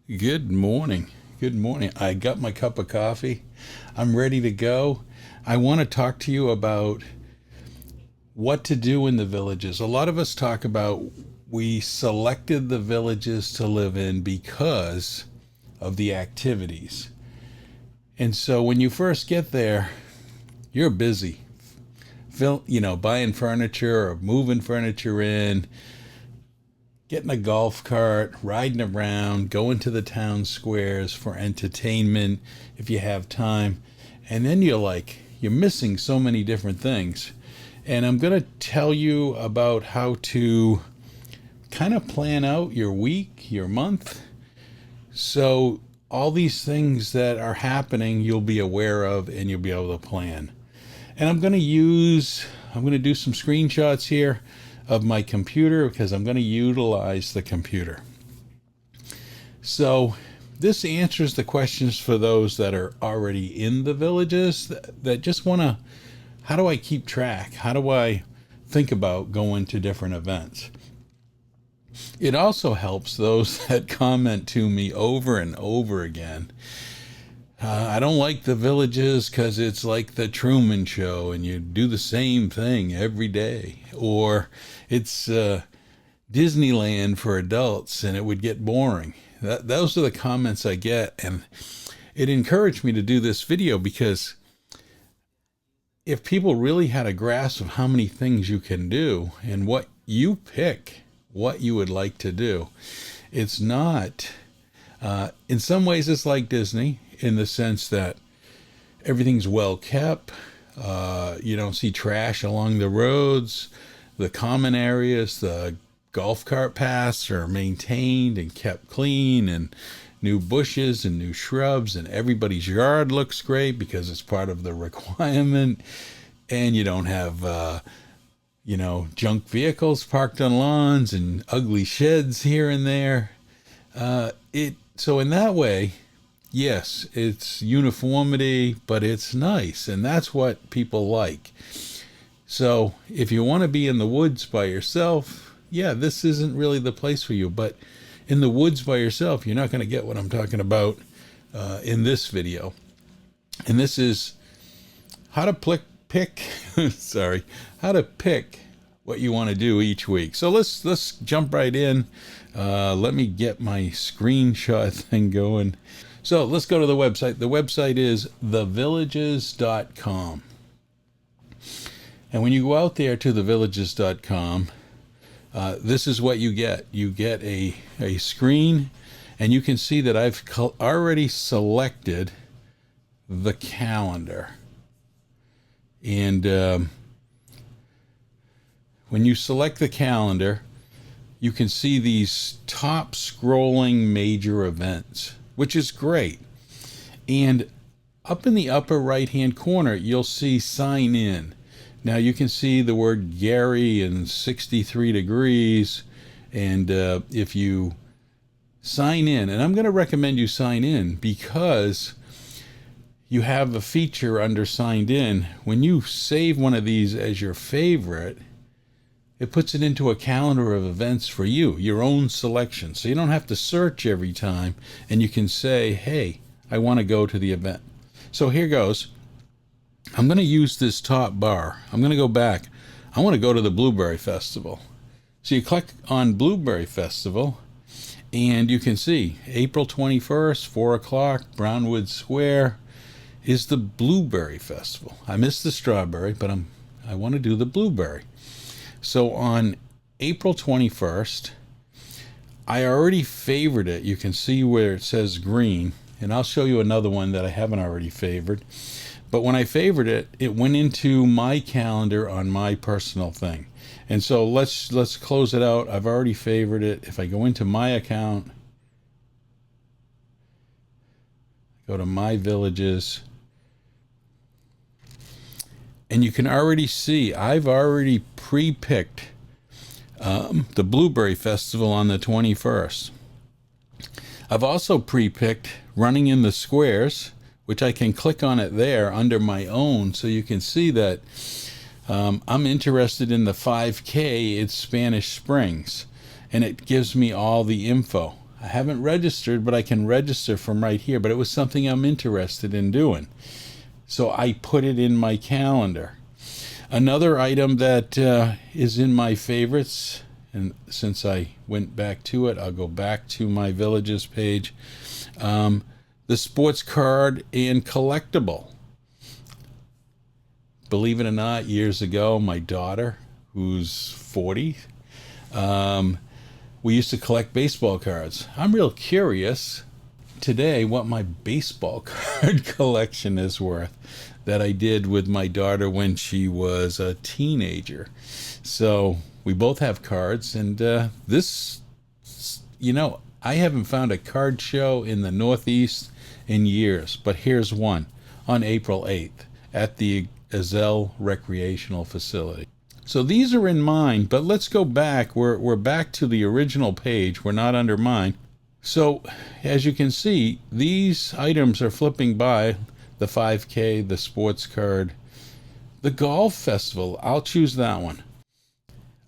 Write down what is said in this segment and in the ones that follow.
Good morning. Good morning. I got my cup of coffee. I'm ready to go. I want to talk to you about what to do in the villages. A lot of us talk about we selected the villages to live in because of the activities. And so when you first get there, you're busy. Buying furniture or moving furniture in, getting a golf cart, riding around, going to the town squares for entertainment if you have time. And then you're missing so many different things. And I'm going to tell you about how to kind of plan out your week, your month. So all these things that are happening, you'll be aware of and you'll be able to plan. And I'm going to do some screenshots here of my computer because I'm going to utilize the computer. So this answers the questions for those that are already in the villages that just want to, how do I keep track? How do I think about going to different events? It also helps those that comment to me over and over again. I don't like the villages because it's like the Truman Show and you do the same thing every day. Or it's Disneyland for adults and it would get boring. Those are the comments I get. And it encouraged me to do this video because if people really had a grasp of how many things you can do and what you pick, what you would like to do, it's not, in some ways it's like Disney in the sense that everything's well kept. You don't see trash along the roads. The common areas, the golf cart paths are maintained and kept clean, and new bushes and new shrubs, and everybody's yard looks great because it's part of the requirement. And you don't have junk vehicles parked on lawns and ugly sheds here and there. So in that way, yes, it's uniformity, but it's nice, and that's what people like. So if you want to be in the woods by yourself, yeah, this isn't really the place for you. But in the woods by yourself, you're not going to get what I'm talking about in this video. And this is how to pick how to pick what you want to do each week. So let's jump right in. Let me get my screenshot thing going. So let's go to the website. The website is thevillages.com. And when you go out there to thevillages.com, this is what you get. You get a screen, and you can see that I've already selected the calendar. And when you select the calendar, you can see these top scrolling major events, which is great. And up in the upper right hand corner, you'll see sign in. Now you can see the word Gary and 63 degrees. And if you sign in, and I'm going to recommend you sign in because you have a feature under signed in. When you save one of these as your favorite, it puts it into a calendar of events for you, your own selection. So you don't have to search every time, and you can say, hey, I want to go to the event. So here goes. I'm going to use this top bar. I'm going to go back. I want to go to the Blueberry Festival. So you click on Blueberry Festival, and you can see April 21st, 4 o'clock, Brownwood Square is the Blueberry Festival. I missed the strawberry, but I want to do the blueberry. So on April 21st, I already favored it. You can see where it says green, and I'll show you another one that I haven't already favored. But when I favored it, it went into my calendar on my personal thing. And so let's close it out. I've already favored it. If I go into my account, go to my villages, and you can already see I've already pre-picked the Blueberry Festival on the 21st. I've also pre-picked Running in the Squares, which I can click on it there under my own, so you can see that I'm interested in the 5K at Spanish Springs, and it gives me all the info. I haven't registered, but I can register from right here. But it was something I'm interested in doing. So I put it in my calendar. Another item that is in my favorites, and since I went back to it, I'll go back to my Villages page. The sports card and collectible. Believe it or not, years ago, my daughter, who's 40, we used to collect baseball cards. I'm real curious today what my baseball card collection is worth that I did with my daughter when she was a teenager. So we both have cards, and this, I haven't found a card show in the Northeast in years, but here's one on April 8th at the Ezell Recreational Facility. So these are in mine, but let's go back. We're back to the original page. We're not under mine. So as you can see, these items are flipping by: the 5K, the sports card, the golf festival. I'll choose that one.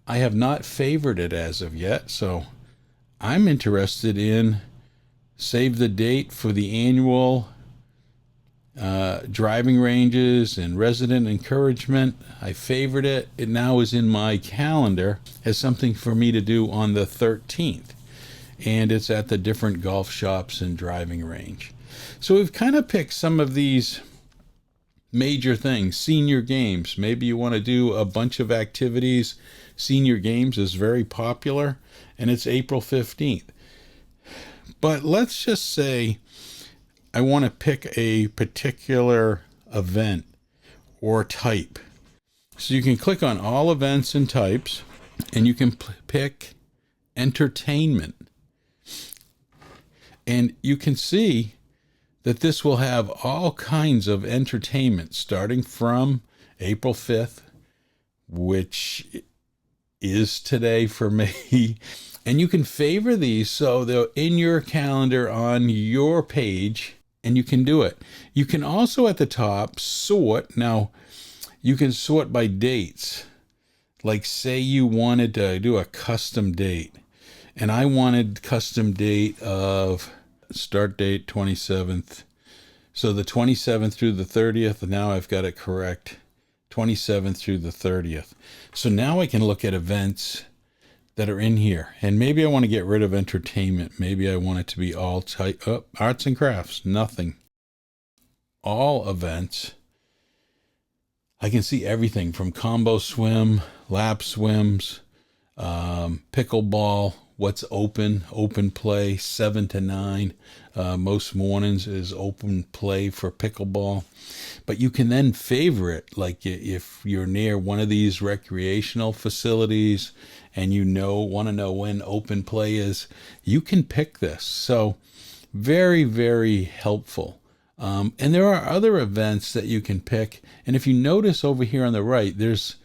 I have not favored it as of yet, so I'm interested in save the date for the annual driving ranges and resident encouragement. I favored it. It now is in my calendar as something for me to do on the 13th. And it's at the different golf shops and driving range. So we've kind of picked some of these major things. Senior games. Maybe you want to do a bunch of activities. Senior games is very popular, and it's April 15th. But let's just say I want to pick a particular event or type. So you can click on all events and types, and you can pick entertainment. And you can see that this will have all kinds of entertainment starting from April 5th, which is today for me. And you can favor these so they're in your calendar on your page, and you can do it. You can also at the top sort. Now, you can sort by dates. Like say you wanted to do a custom date, and I wanted custom date of start date 27th. So the 27th through the 30th, now I've got it correct. 27th through the 30th. So now I can look at events that are in here. And maybe I want to get rid of entertainment. Maybe I want it to be all type arts and crafts, nothing. All events. I can see everything from combo swim, lap swims, pickleball, what's open play, 7 to 9. Most mornings is open play for pickleball. But you can then favorite, like if you're near one of these recreational facilities and want to know when open play is, you can pick this. So very, very helpful. And there are other events that you can pick. And if you notice over here on the right, there's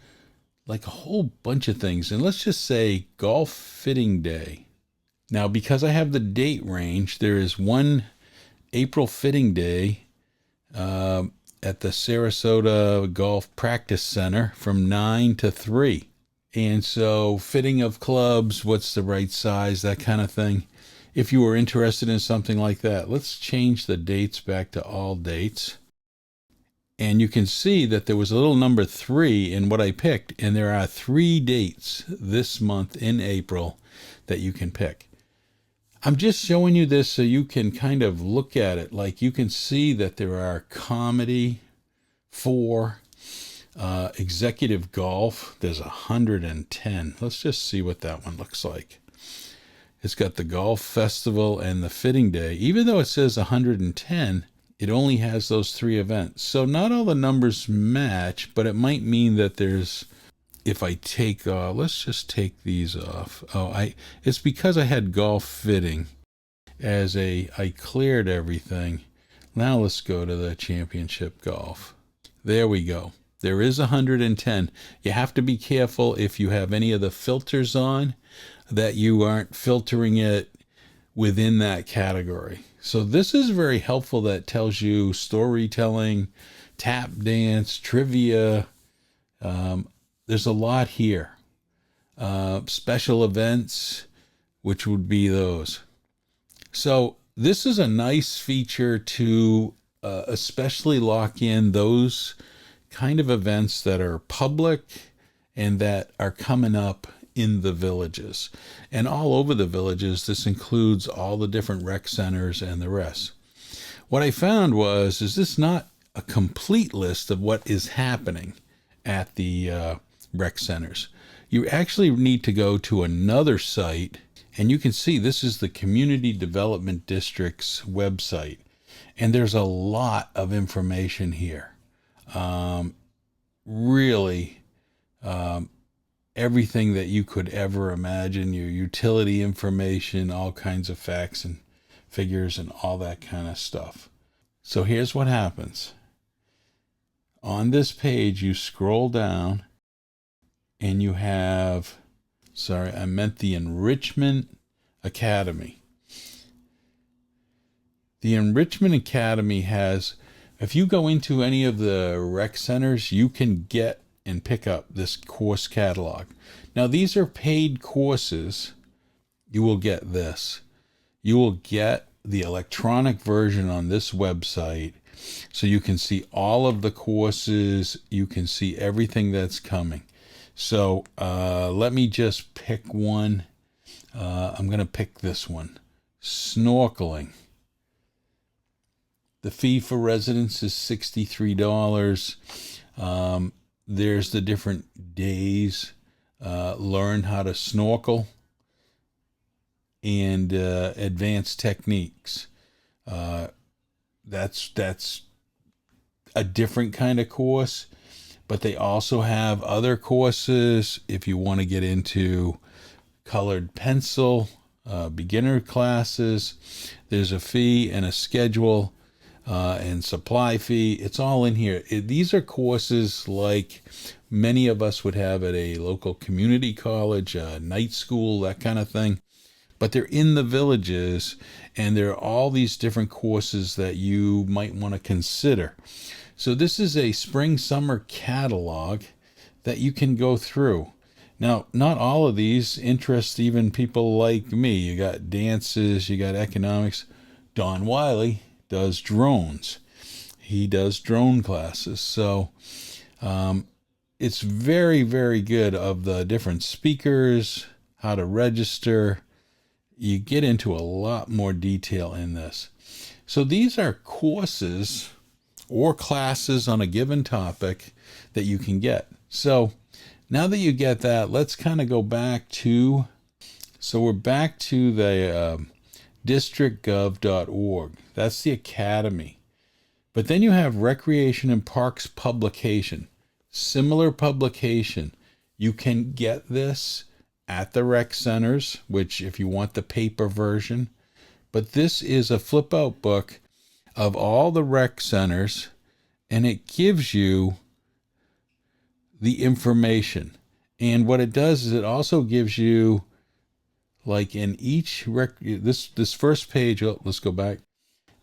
like a whole bunch of things. And let's just say golf fitting day. Now, because I have the date range, there is one April fitting day at the Sarasota Golf Practice Center from 9 to 3. And so fitting of clubs, what's the right size, that kind of thing. If you were interested in something like that, let's change the dates back to all dates. And you can see that there was a little number 3 in what I picked, and there are 3 dates this month in April that you can pick. I'm just showing you this so you can kind of look at it. Like you can see that there are comedy, 4, executive golf. There's 110. Let's just see what that one looks like. It's got the golf festival and the fitting day. Even though it says 110, it only has those 3 events. So not all the numbers match, but it might mean that there's, if I take, let's just take these off. It's because I had golf fitting I cleared everything. Now let's go to the championship golf. There we go. There is 110. You have to be careful if you have any of the filters on that you aren't filtering it within that category. So this is very helpful. That tells you storytelling, tap dance, trivia. There's a lot here. Special events, which would be those. So this is a nice feature to especially lock in those kind of events that are public and that are coming up in the villages. And all over the villages, this includes all the different rec centers and the rest. What I found was, is this not a complete list of what is happening at the rec centers? You actually need to go to another site, and you can see this is the Community Development District's website. And there's a lot of information here. Really, everything that you could ever imagine, your utility information, all kinds of facts and figures and all that kind of stuff. So here's what happens. On this page, you scroll down and you have, sorry, I meant the Enrichment Academy. The Enrichment Academy has, if you go into any of the rec centers, you can get and pick up this course catalog. Now, these are paid courses. You will get this. You will get the electronic version on this website, so you can see all of the courses. You can see everything that's coming. So let me just pick one. I'm going to pick this one. Snorkeling. The fee for residents is $63. There's the different days. Learn how to snorkel and advanced techniques. That's a different kind of course, but they also have other courses if you want to get into colored pencil, beginner classes. There's a fee and a schedule. And supply fee. It's all in here. These are courses like many of us would have at a local community college, night school, that kind of thing. But they're in the villages, and there are all these different courses that you might want to consider. So this is a spring-summer catalog that you can go through. Now, not all of these interest even people like me. You got dances, you got economics. Don Wiley does drones. He does drone classes. So it's very, very good of the different speakers, how to register. You get into a lot more detail in this. So these are courses or classes on a given topic that you can get. So now that you get that, let's kind of go back to, so we're back to the districtgov.org. That's the academy. But then you have Recreation and Parks publication. Similar publication. You can get this at the rec centers, which if you want the paper version. But this is a flip out book of all the rec centers, and it gives you the information. And what it does is it also gives you, like in each this first page, let's go back,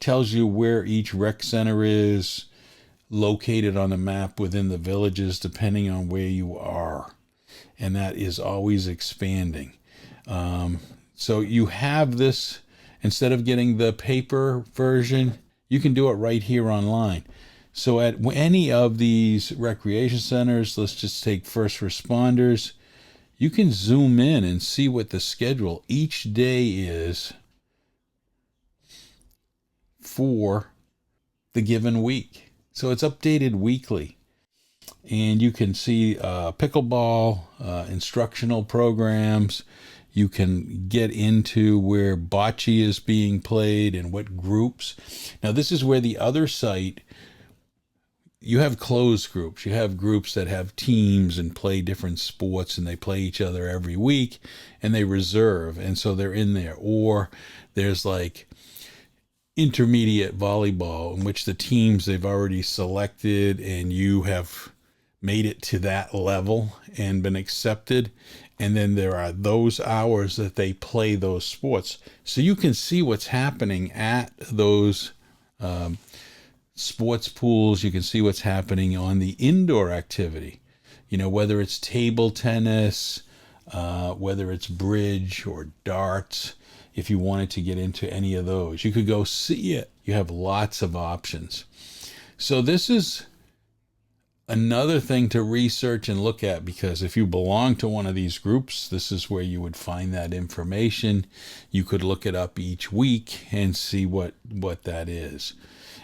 tells you where each rec center is located on the map within the villages, depending on where you are. And that is always expanding. So you have this, instead of getting the paper version, you can do it right here online. So at any of these recreation centers, let's just take first responders, you can zoom in and see what the schedule each day is for the given week. So it's updated weekly. And you can see pickleball, instructional programs. You can get into where bocce is being played and what groups. Now, this is where the other site, you have closed groups. You have groups that have teams and play different sports, and they play each other every week, and they reserve, and so they're in there. Or there's like intermediate volleyball, in which the teams they've already selected, and you have made it to that level and been accepted. And then there are those hours that they play those sports. So you can see what's happening at those sports pools. You can see what's happening on the indoor activity, whether it's table tennis, whether it's bridge or darts. if you wanted to get into any of those. You could go see it. You have lots of options. So this is another thing to research and look at, because if you belong to one of these groups, this is where you would find that information. You could look it up each week and see what that is.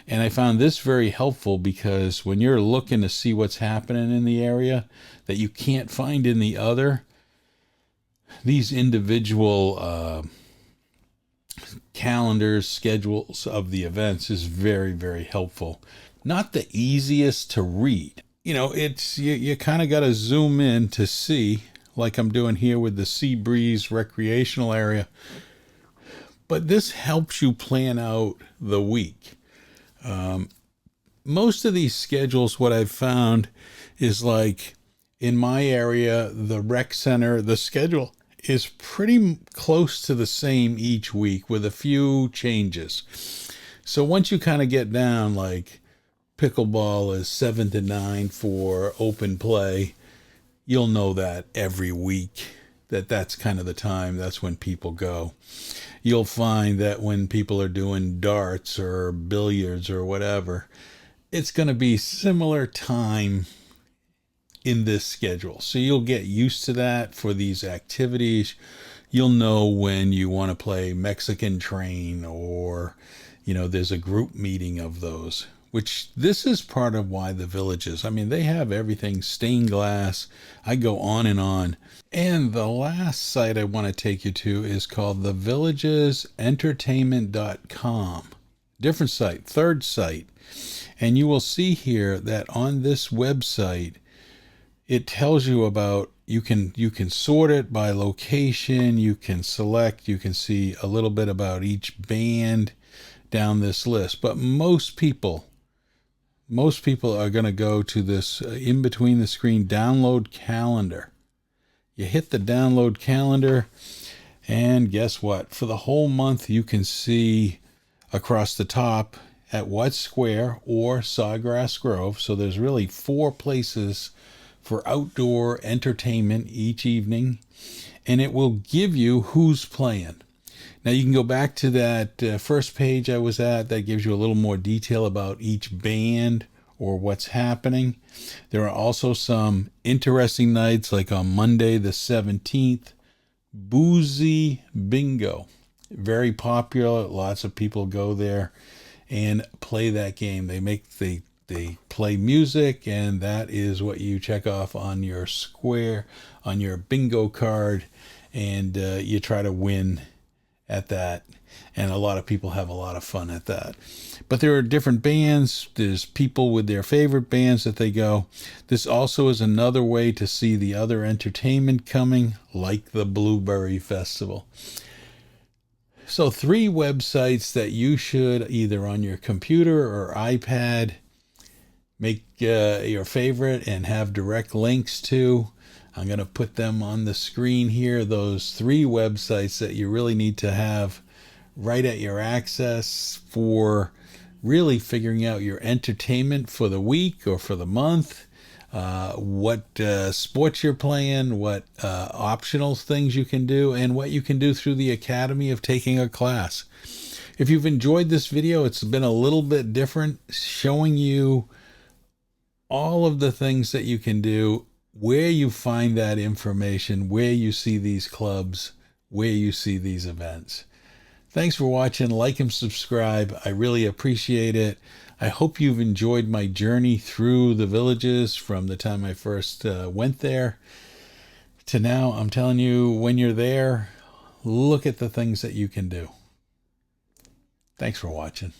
And I found this very helpful, because when you're looking to see what's happening in the area that you can't find in the other, these individual calendars, schedules of the events is very, very helpful. Not the easiest to read. It's you kind of got to zoom in to see, like I'm doing here with the Sea Breeze recreational area. But this helps you plan out the week. Most of these schedules, what I've found is, like in my area, the rec center, the schedule is pretty close to the same each week with a few changes. So once you kind of get down, like pickleball is 7 to 9 for open play, you'll know that every week that's kind of the time, that's when people go. You'll find that when people are doing darts or billiards or whatever, it's going to be similar time in this schedule. So you'll get used to that for these activities. You'll know when you want to play Mexican Train, or, there's a group meeting of those, which this is part of why the Villages, they have everything, stained glass. I go on and on. And the last site I want to take you to is called thevillagesentertainment.com. Different site, third site. And you will see here that on this website, it tells you about, you can sort it by location, you can select, you can see a little bit about each band down this list. But most people are going to go to this in between the screen download calendar. You hit the download calendar, and guess what? For the whole month, you can see across the top at Watts Square or Sawgrass Grove. So there's really 4 places for outdoor entertainment each evening, and it will give you who's playing. Now you can go back to that first page I was at that gives you a little more detail about each band or what's happening. There are also some interesting nights, like on Monday the 17th, Boozy Bingo. Very popular. Lots of people go there and play that game. They play music, and that is what you check off on your square, on your bingo card, and you try to win at that. And a lot of people have a lot of fun at that. But there are different bands. There's people with their favorite bands that they go. This also is another way to see the other entertainment coming, like the Blueberry Festival. So 3 websites that you should, either on your computer or iPad, make your favorite and have direct links to. I'm going to put them on the screen here. Those 3 websites that you really need to have right at your access for really figuring out your entertainment for the week or for the month, what sports you're playing, what optional things you can do, and what you can do through the Academy of taking a class. If you've enjoyed this video, it's been a little bit different, showing you all of the things that you can do, where you find that information, where you see these clubs, where you see these events. Thanks for watching. Like and subscribe. I really appreciate it. I hope you've enjoyed my journey through the Villages from the time I first went there to now. I'm telling you, when you're there, look at the things that you can do. Thanks for watching.